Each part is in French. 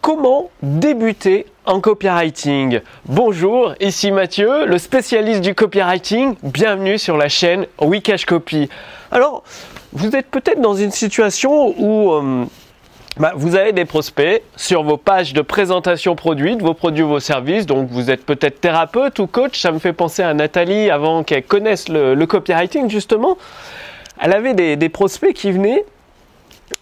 Comment débuter en copywriting? Bonjour, ici Mathieu, le spécialiste du copywriting. Bienvenue sur la chaîne Wikash Copy. Alors, vous êtes peut-être dans une situation où vous avez des prospects sur vos pages de présentation produits, de vos produits ou vos services. Donc, vous êtes peut-être thérapeute ou coach. Ça me fait penser à Nathalie avant qu'elle connaisse le copywriting, justement. Elle avait des prospects qui venaient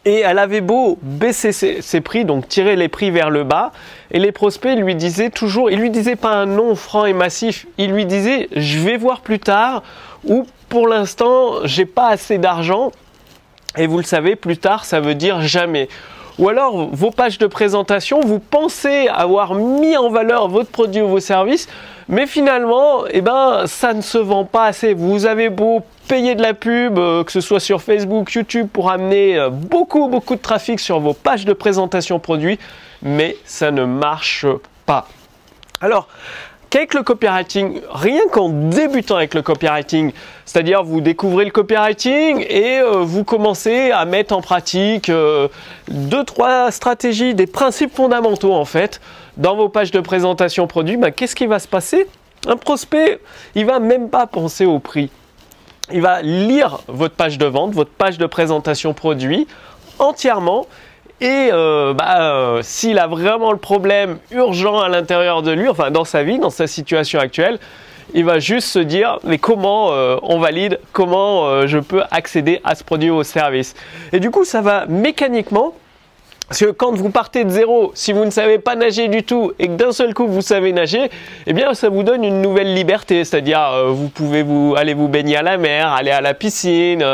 et elle avait beau baisser ses prix, donc tirer les prix vers le bas. Et les prospects lui disaient toujours, ils lui disaient pas un non franc et massif. Ils lui disaient, je vais voir plus tard, ou pour l'instant, j'ai pas assez d'argent. Et vous le savez, plus tard, ça veut dire jamais. Ou alors, vos pages de présentation, vous pensez avoir mis en valeur votre produit ou vos services, mais finalement, ça ne se vend pas assez. Vous avez beau payer de la pub, que ce soit sur Facebook, YouTube, pour amener beaucoup de trafic sur vos pages de présentation produits, mais ça ne marche pas. Alors, qu'avec le copywriting, rien qu'en débutant avec le copywriting, c'est-à-dire vous découvrez le copywriting et vous commencez à mettre en pratique 2-3 stratégies, des principes fondamentaux en fait, dans vos pages de présentation produit, qu'est-ce qui va se passer? Un prospect, il va même pas penser au prix. Il va lire votre page de vente, votre page de présentation produit entièrement. Et s'il a vraiment le problème urgent à l'intérieur de lui, enfin dans sa vie, dans sa situation actuelle, il va juste se dire mais comment on valide, comment je peux accéder à ce produit ou au service. Et du coup, ça va mécaniquement, parce que quand vous partez de zéro, si vous ne savez pas nager du tout et que d'un seul coup vous savez nager, eh bien ça vous donne une nouvelle liberté, c'est-à-dire vous pouvez aller vous baigner à la mer, aller à la piscine,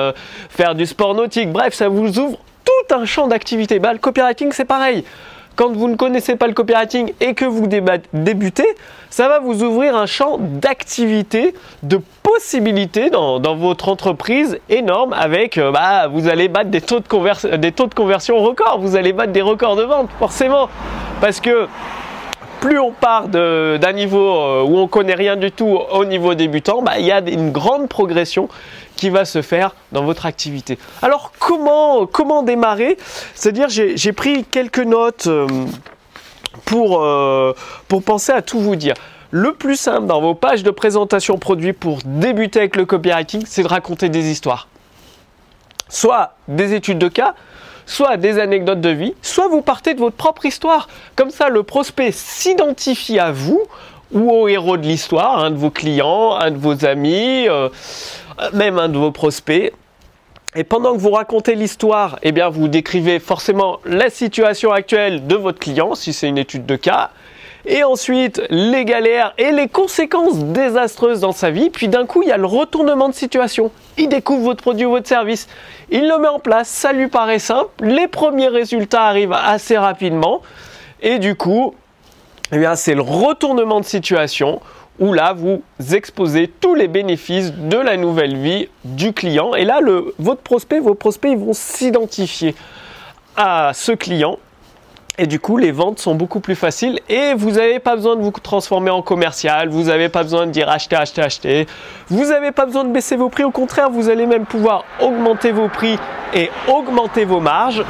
faire du sport nautique, bref, ça vous ouvre tout un champ d'activité. Le copywriting, c'est pareil. Quand vous ne connaissez pas le copywriting et que vous débutez, ça va vous ouvrir un champ d'activité, de possibilités dans votre entreprise énorme avec, vous allez battre des taux de conversion records, vous allez battre des records de vente, forcément. Parce que plus on part d'un niveau où on connaît rien du tout au niveau débutant, il y a une grande progression qui va se faire dans votre activité. Alors comment démarrer? C'est-à-dire j'ai pris quelques notes pour penser à tout vous dire. Le plus simple dans vos pages de présentation produit pour débuter avec le copywriting, c'est de raconter des histoires. Soit des études de cas, soit des anecdotes de vie, soit vous partez de votre propre histoire. Comme ça, le prospect s'identifie à vous ou au héros de l'histoire, un de vos clients, un de vos amis, même un de vos prospects. Et pendant que vous racontez l'histoire, vous décrivez forcément la situation actuelle de votre client, si c'est une étude de cas, et ensuite les galères et les conséquences désastreuses dans sa vie. Puis d'un coup, il y a le retournement de situation. Il découvre votre produit ou votre service, il le met en place, ça lui paraît simple, les premiers résultats arrivent assez rapidement, et du coup, c'est le retournement de situation où là, vous exposez tous les bénéfices de la nouvelle vie du client. Et là, vos prospects, ils vont s'identifier à ce client. Et du coup, les ventes sont beaucoup plus faciles et vous n'avez pas besoin de vous transformer en commercial. Vous n'avez pas besoin de dire acheter, acheter, acheter. Vous n'avez pas besoin de baisser vos prix. Au contraire, vous allez même pouvoir augmenter vos prix et augmenter vos marges.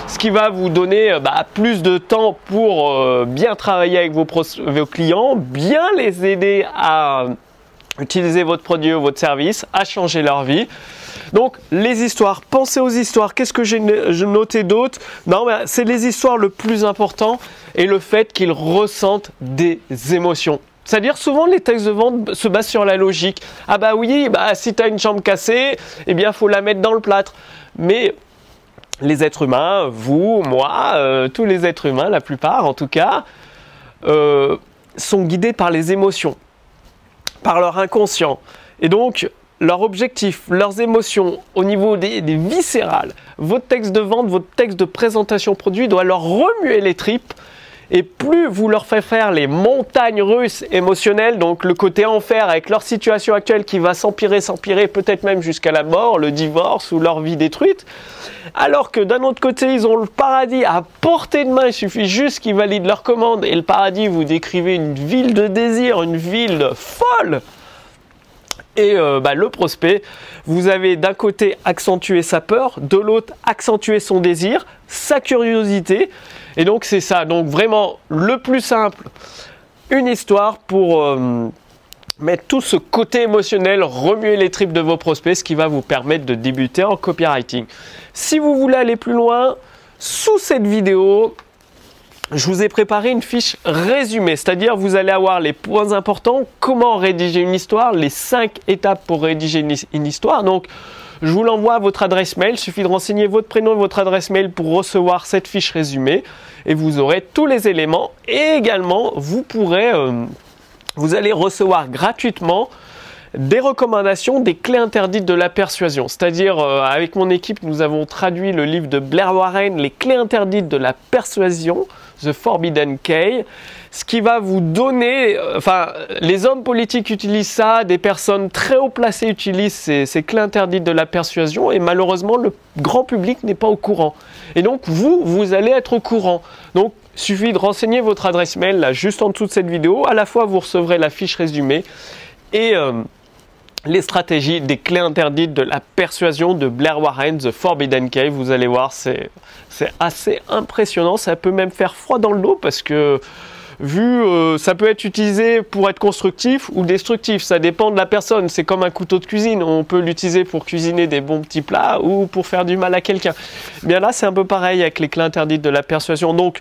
Ce qui va vous donner plus de temps pour bien travailler avec vos clients, bien les aider à utiliser votre produit ou votre service, à changer leur vie. Donc, les histoires, pensez aux histoires. Qu'est-ce que j'ai noté d'autre? Non, c'est les histoires le plus important et le fait qu'ils ressentent des émotions. C'est-à-dire, souvent, les textes de vente se basent sur la logique. Ah si tu as une jambe cassée, il faut la mettre dans le plâtre. Mais les êtres humains, vous, moi, tous les êtres humains, la plupart en tout cas, sont guidés par les émotions, par leur inconscient. Et donc, leur objectif, leurs émotions au niveau des viscérales, votre texte de vente, votre texte de présentation produit doit leur remuer les tripes. Et plus vous leur faites faire les montagnes russes émotionnelles, donc le côté enfer avec leur situation actuelle qui va s'empirer, peut-être même jusqu'à la mort, le divorce ou leur vie détruite, alors que d'un autre côté, ils ont le paradis à portée de main, il suffit juste qu'ils valident leur commande. Et le paradis, vous décrivez une ville de désir, une ville folle. Et le prospect, vous avez d'un côté accentuer sa peur, de l'autre accentuer son désir, sa curiosité. Et donc c'est ça, donc vraiment le plus simple, une histoire pour mettre tout ce côté émotionnel, remuer les tripes de vos prospects, ce qui va vous permettre de débuter en copywriting. Si vous voulez aller plus loin, sous cette vidéo, je vous ai préparé une fiche résumée, c'est-à-dire vous allez avoir les points importants, comment rédiger une histoire, les 5 étapes pour rédiger une histoire. Donc, je vous l'envoie à votre adresse mail, il suffit de renseigner votre prénom et votre adresse mail pour recevoir cette fiche résumée et vous aurez tous les éléments. Et également, vous allez recevoir gratuitement des recommandations, des clés interdites de la persuasion. C'est-à-dire, avec mon équipe, nous avons traduit le livre de Blair Warren, Les clés interdites de la persuasion, The Forbidden Key, ce qui va vous donner, les hommes politiques utilisent ça, des personnes très haut placées utilisent ces clés interdites de la persuasion et malheureusement, le grand public n'est pas au courant. Et donc, vous allez être au courant. Donc, il suffit de renseigner votre adresse mail là, juste en dessous de cette vidéo. À la fois, vous recevrez la fiche résumée et les stratégies des clés interdites de la persuasion de Blair Warren, The Forbidden Key. Vous allez voir, c'est assez impressionnant. Ça peut même faire froid dans le dos parce que ça peut être utilisé pour être constructif ou destructif. Ça dépend de la personne. C'est comme un couteau de cuisine. On peut l'utiliser pour cuisiner des bons petits plats ou pour faire du mal à quelqu'un. Bien là, c'est un peu pareil avec les clés interdites de la persuasion. Donc,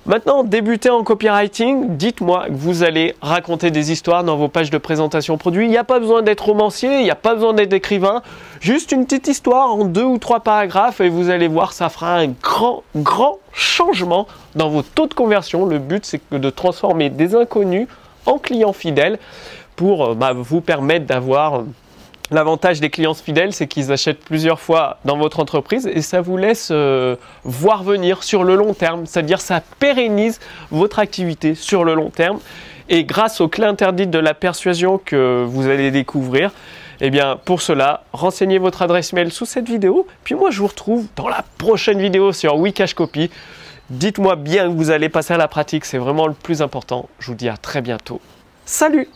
maintenant, débutez en copywriting, dites-moi que vous allez raconter des histoires dans vos pages de présentation produit. Il n'y a pas besoin d'être romancier, il n'y a pas besoin d'être écrivain. Juste une petite histoire en 2 ou 3 paragraphes et vous allez voir, ça fera un grand changement dans vos taux de conversion. Le but, c'est de transformer des inconnus en clients fidèles pour vous permettre d'avoir... L'avantage des clients fidèles, c'est qu'ils achètent plusieurs fois dans votre entreprise et ça vous laisse voir venir sur le long terme. C'est-à-dire ça pérennise votre activité sur le long terme. Et grâce aux clés interdites de la persuasion que vous allez découvrir, eh bien pour cela, renseignez votre adresse mail sous cette vidéo. Puis moi, je vous retrouve dans la prochaine vidéo sur Wikashcopy. Dites-moi bien que vous allez passer à la pratique, c'est vraiment le plus important. Je vous dis à très bientôt. Salut!